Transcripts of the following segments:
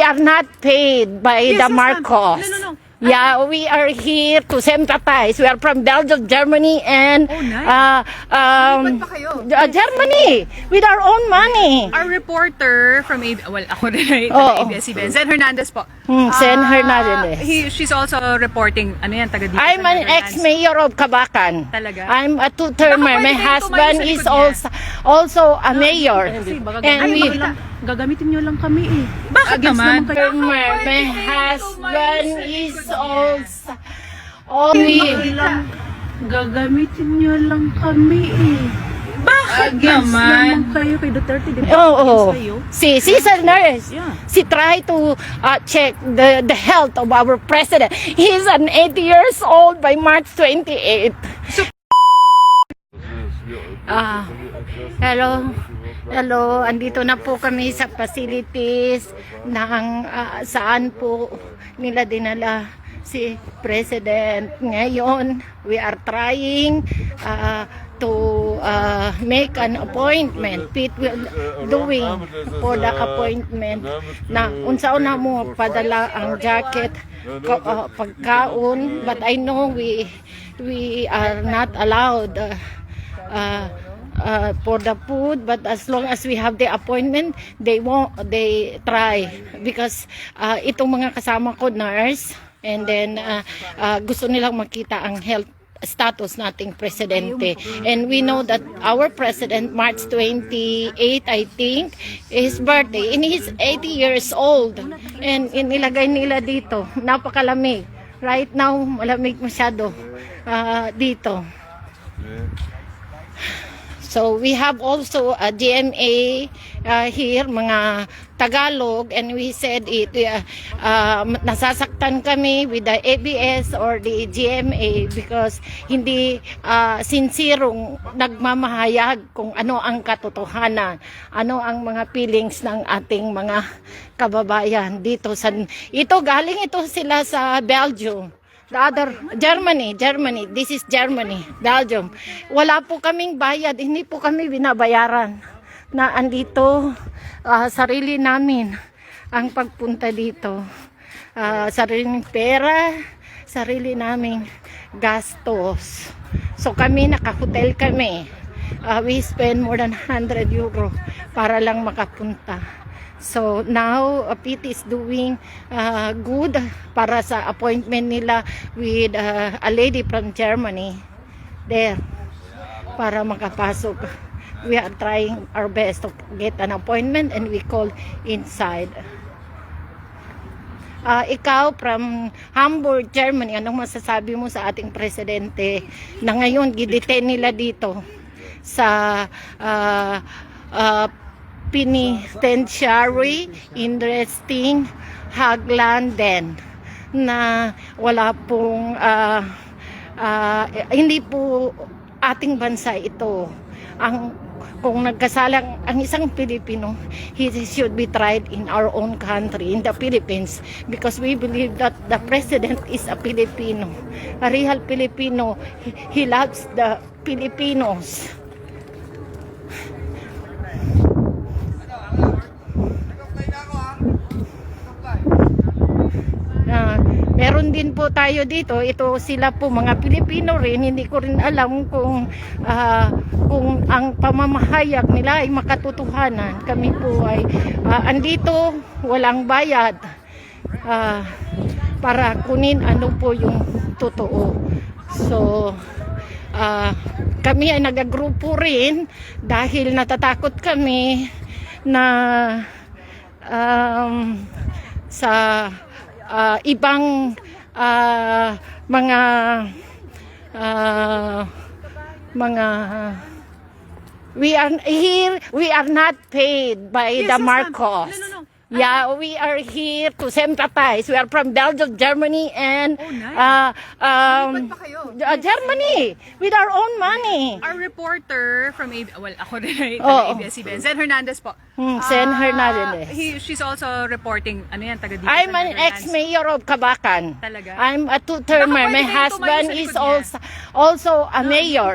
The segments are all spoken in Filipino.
We are not paid by Yes, the yes, ma'am. Marcos. No. Yeah, we are here to sympathize. We are from Belgium, Germany, and Oh, nice. Lipat pa kayo? Germany with our own money. Our reporter from ako rin ay Oo. ABS-CBN, Zen Hernandez po. Sen Hernandez. She's also reporting, taga dito I'm sa an Netherlands. ex-mayor of Kabakan. Talaga? I'm a two-termer. Baka My pwede kayo husband tumayo sa is likod niya. also a mayor. And we... Gagamitin nyo lang kami eh. Bakit naman? My husband is also... Gagamitin nyo lang kami eh. Bakit naman? Kayo kay Duterte, di ba? Oo. Against kayo? She's a nurse. Yeah. She tried to check the health of our president. He's an 80 years old by March 28. Hello, andito na po kami sa facilities ng saan po nila dinala si President. Ngayon, we are trying to make an appointment. Pete will doing for the appointment na unsaon na mo padala ang jacket, pagkaon, but I know we are not allowed for the food, but as long as we have the appointment, they try because itong mga kasama ko nurse, and then gusto nilang makita ang health status nating presidente, and we know that our president March 28 I think his birthday, and he's 80 years old, and inilagay nila dito, napakalamig right now, malamig masyado dito. So we have also a GMA here, mga Tagalog, and we said nasasaktan kami with the ABS or the GMA because hindi sincerong nagmamahayag kung ano ang katotohanan, ano ang mga feelings ng ating mga kababayan dito sa galing ito sila sa Belgium. The other, Germany, this is Germany, Belgium. Wala po kaming bayad, hindi po kami binabayaran na andito, sarili namin ang pagpunta dito. Sariling pera, sarili naming gastos. So kami, naka-hotel kami. We spend more than 100 euro para lang makapunta. So now Pete is doing good para sa appointment nila with a lady from Germany there para makapasok. We are trying our best to get an appointment, and we call inside. Ikaw from Hamburg, Germany, anong masasabi mo sa ating presidente na ngayon gidetain nila dito sa penitentiary interesting Haglanden na wala pong hindi po ating bansa ito ang kung nagkasalang ang isang Pilipino, he should be tried in our own country, in the Philippines, because we believe that the president is a Filipino, a real Filipino. He loves the Filipinos. Meron din po tayo dito, ito sila po mga Pilipino rin, hindi ko rin alam kung ang pamamahayag nila ay makatotohanan. Kami po ay andito, walang bayad para kunin ano po yung totoo. So kami ay nagagrupo rin dahil natatakot kami na sa ibang mga we are here, we are not paid by the Marcos. No. Yeah, we are here to sympathize. We are from Belgium, Germany, and Lipat pa kayo? Germany with our own money. Our reporter from ako rin ay Oo. ABS-CBN, Zen Hernandez po. Sen Hernandez. She's also reporting, taga dito I'm sa an Netherlands. ex-mayor of Kabakan. Talaga? I'm a two-termer. Baka pwede My kayo tumayo husband sa is likod niya. also a mayor.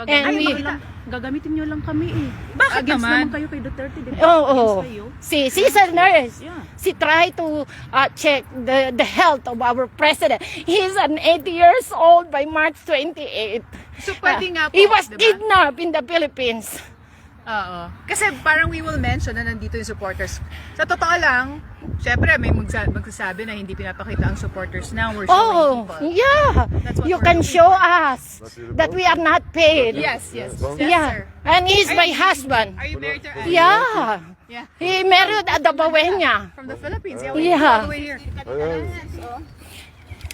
And we... Gagamitin nyo lang kami eh. Bakit Against naman? naman kayo kay Duterte, di ba? Oo. Against kayo. She's a nurse. Yeah. She tried to check the health of our president. He's an 80 years old by March 28. So, pwede nga po, He was diba? kidnapped in the Philippines. Oo. Kasi parang we will mention na nandito yung supporters. Sa totoo lang, syempre may magsasabi na hindi pinapakita ang supporters now. We're showing Oh, people. yeah. That's what You we're can doing. show us that we are not paid. Yes, yes. Yes, Yeah. sir. And he's my husband. Are you married to Yeah. Yeah. He married at the Bawenya. From the Philippines. Yeah. Yeah. All the way here.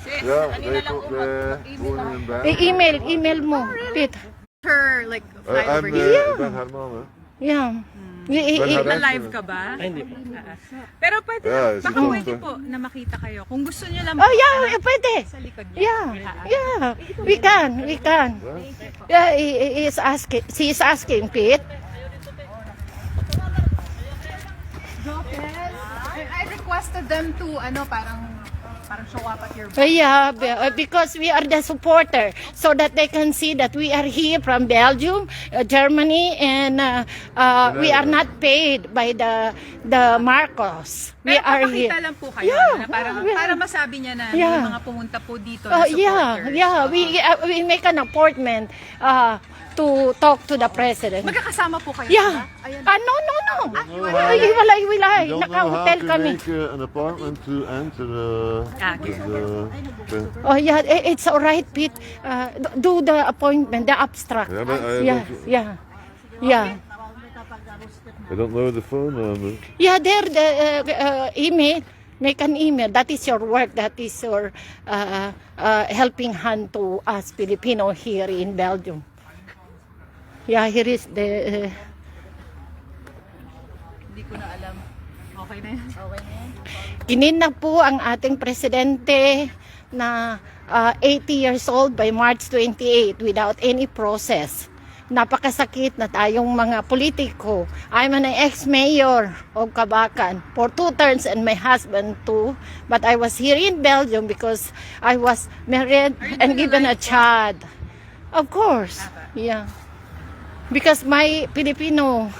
Yeah, they put the woman in bed. Email mo, Pete. Her, like, fly I'm over here. Ben Herman. Yeah. Na-live ka ba? Hindi po. Pero pwede, Yeah, baka it's pwede good. po na makita kayo. Kung gusto niyo lang Oh, yeah, pwede. sa likod niya. Yeah, yeah, we can. Yeah, he is asking, she is asking, Pete. I requested them to, parang show up at your Yeah, because we are the supporter, so that they can see that we are here from Belgium, Germany, and we are not paid by the Marcos. We Pero are papakita here. lang po kayo Yeah, na para masabi niya na Yeah. may mga pumunta po dito na supporters. Yeah. We make an appointment to talk to the president. Magkakasama po kayo. Yeah. diba? Ayan. No. hiwalay. Hiwalay. You don't know how Naka-hotel to kami. make an appointment to enter the Oh yeah, it's all right, Pete. Do the appointment, the abstract. Yeah, but I Yeah. I don't know the phone number. Yeah, there the email. Make an email. That is your work. That is your helping hand to us Filipino here in Belgium. Yeah, here is the. Hindi ko na alam. Okay na yan. Kininap po ang ating presidente na 80 years old by March 28 without any process. Napakasakit na tayong mga politiko. I'm an ex-mayor of Kabakan for 2 terms and my husband too. But I was here in Belgium because I was married and given a child. Of course. Yeah. Because my Filipino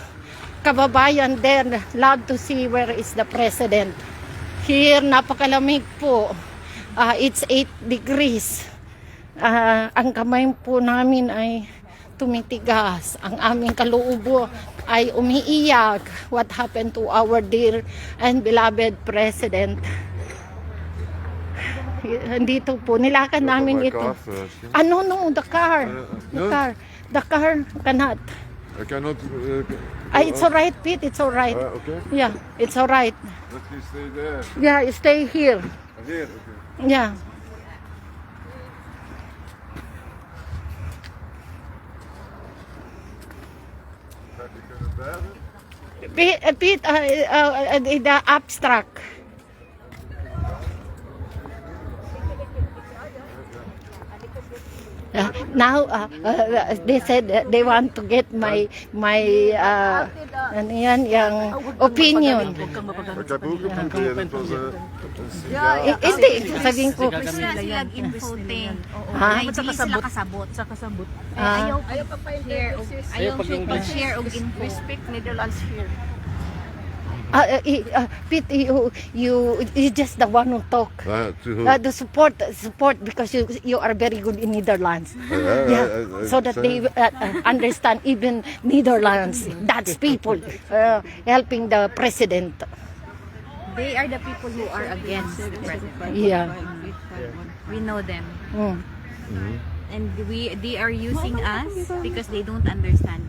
kababayan there love to see where is the president. Here, napakalamig po. It's 8 degrees. Ang kamay po namin ay tumitigas. Ang aming kaloobo ay umiiyak. What happened to our dear and beloved president? Dito po, nilakan namin my ito. car first, yeah? No, the car. no? The car cannot. I cannot. It's alright, Pete. It's alright. Okay. Yeah, it's alright. Let me stay there. Yeah, you stay here. Here. Okay. Yeah. Heb je kunnen bellen? Pete, the abstract. Now they said that they want to get my ano yan, yung opinion. Ik heb ook geprobeerd. Het was een signaal. Hindi, sabihin ko, Gusto na sila infotain. Ha? Ay, dili sila kasabot. Sa kasabot. Ayaw pa-share og ayaw pa-share og info. Speak Netherlands here. Pete, you just the one who talk. To who? The support because you are very good in Netherlands. I So that they understand even Netherlands, Dutch people helping the president. They are the people who are against the president. Yeah. We know them. Mm. And they are using us because they don't understand.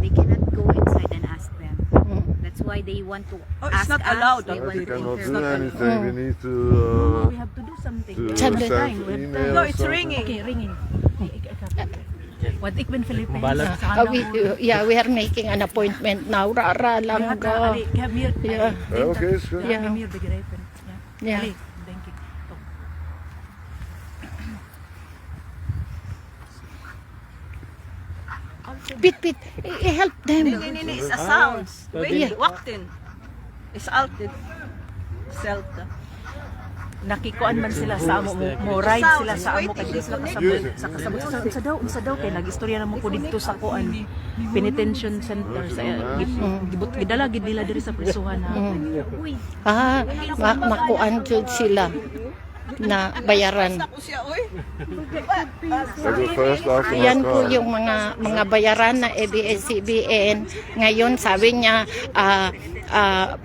They cannot go inside and ask them. That's why they want to it's ask not us. allowed. They We want to cannot do interview. anything. We need to We have to do something. send Time. email. No, or it's something. ringing. Okay, ringing. What ik ben Philippines. Balag. We are making an appointment now. Rara lang ga. Yeah. Okay, is goed. Yeah. Yeah. Denk ik. Pete, help them. Nee, it's a sounds. Pwede. Wait, walked in. It's altered. Celta. nakikuan man sila sa amo mo ride sila sa amo kay dili sila kasabot sa daw kay nagistorya na mo ko dito sa kuan penitentiary center sa gibut gidala gid nila diri sa prisuhan ha. Makuan jud sila na bayaran. Also first after Yan po yung mga bayaran na ABS-CBN. Ngayon sabi niya,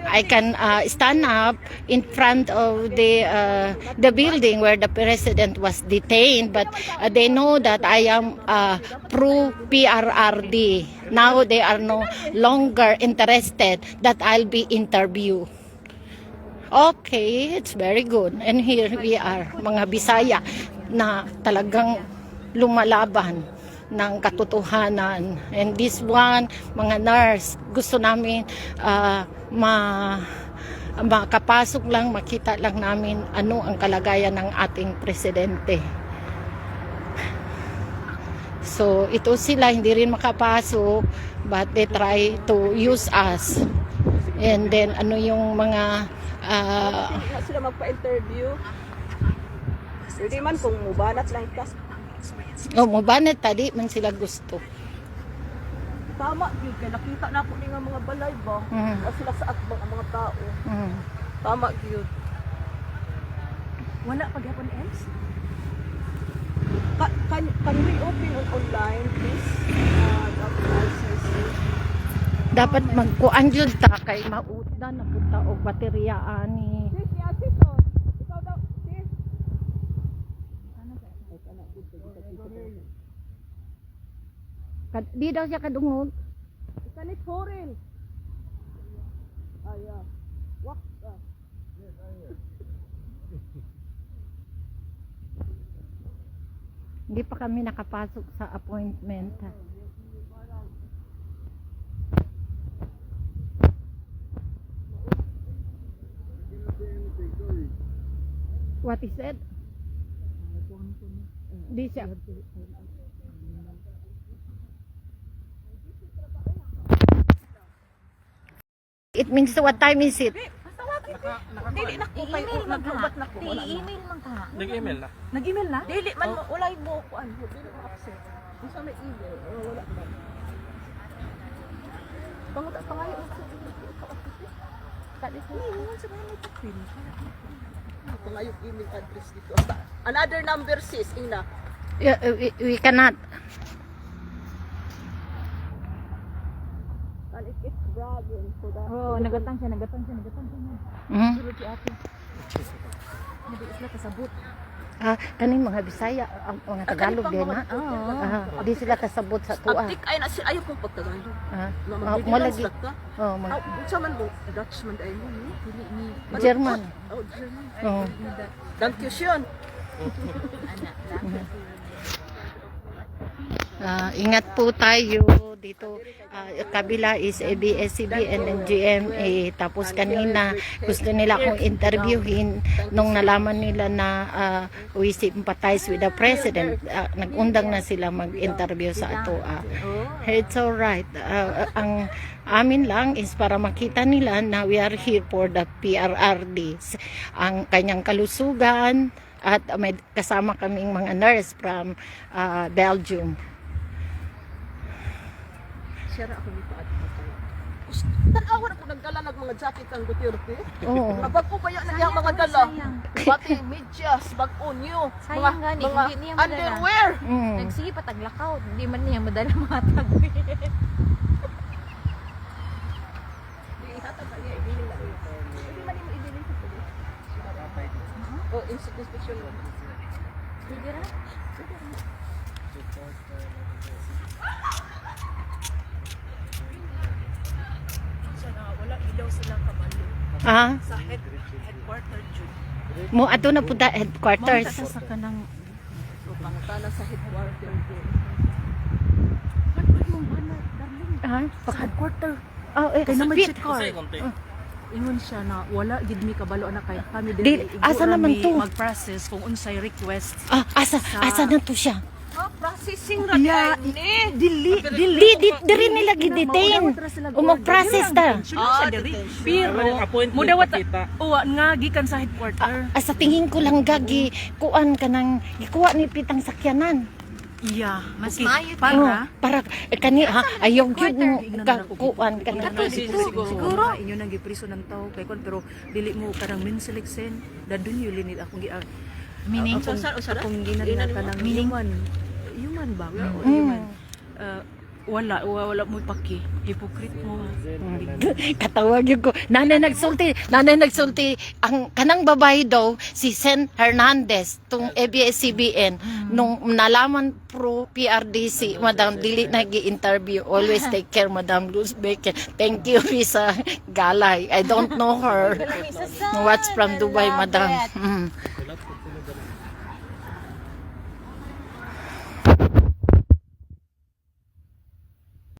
I can stand up in front of the building where the president was detained, but they know that I am pro PRRD. Now they are no longer interested that I'll be interviewed. Okay, it's very good. And here we are, mga Bisaya na talagang lumalaban ng katotohanan. And this one, mga nurse, gusto namin makapasok lang, makita lang namin ano ang kalagayan ng ating presidente. So, ito sila, hindi rin makapasok, but they try to use us. And then, ano yung mga Sila magpa-interview. Pwede man kung mubanat lang ka. mubanat tadi man sila gusto. Tama gyud kay nakita na ko ni nga mga balay ba. Sila sa atbang ang mga tao. Tama gyud. Wala pa gyapon else? Can we open online please? Dapat magkuan jud ta kay mauda na punta og baterya ani. Di daw siya kadungog. Kanit foreign. Aya. Wak. Hindi pa kami nakapasok sa appointment. What is it? Di siya. It means what time is it? Dili na ko kay nagrubat na ko. I-email man ka. Nag-email na. Nag-email na? Dili man wala mo ko ano, dili mo accept. Unsa may email? Wala man. Panguta pangayo sa kadi ko. Ingon sa may tapin. Pangayo email address dito. Another number sis ina. Yeah, we cannot. And it's bragging for that. Oh, nagatang siya. Mhm. Sulod si ate. Hindi sila kasabot. Kaning mga Bisaya, ang mga Tagalog din na. Di sila kasabot sa tuwa. Aptik ay na ayaw kong pagtagalog. Mo lagi. Oh, Unsa man mo Dutch man ay mo ni? Dili ni German. Oh, German. Oh. Danke schön. Ingat po tayo dito. Kabila is ABS-CBN and GMA. Tapos kanina gusto nila akong interviewin nung nalaman nila na we sympathize with the president. Nag-undang na sila mag-interview sa ato. It's alright. Ang amin lang is para makita nila na we are here for the PRRD. Ang kanyang kalusugan at may kasama kaming mga nurse from Belgium. Sira ako dito at tanawan ako nagdala ng mga jacket ang Duterte. Oo. Kapag ko kaya nagyang mga dala. Pati medyas, bag-o new, Sayang gani, mga hindi niya madala. underwear. Nagsige pataglakaw, hindi man niya madala mga tag. O, institution mo. Sige ra. Wala ilaw silang kabalo. Sa headquarter Jud. Mo ato na punta headquarters. Sa kanang pangutana sa headquarter Jud. Sa headquarter. Kaya naman Speed. check car. Ingon siya na wala gid mi kabalo na kay kami Di, asa naman to? mag-process kung unsay request. Asa na to siya? processing ra kay dili Di rin nila gidetain. O mag-process ta. Pero mo dawat uwa nga gikan sa headquarter. Sa tingin ko lang gagi, kuan ka ng, ikuha ni pitang sakyanan. Iya, Mas okay. mayo Para kani ha, ayaw gyud mo kuan ka ng. Siguro inyo nang gipriso ng tao kay kon pero dili mo kanang min seleksen dadun yun linit akong Meaning? akong ginana kanang human ba o human wala mo paki hypocrite mo Katawag yun ko. Nanay nagsulti ang kanang babae daw si Sen Hernandez tung ABS-CBN nung nalaman pro PRDC Madam dili nag-interview always take care Madam Luz Baker. Thank you Risa Galay. I don't know her. What's from Dubai Madam.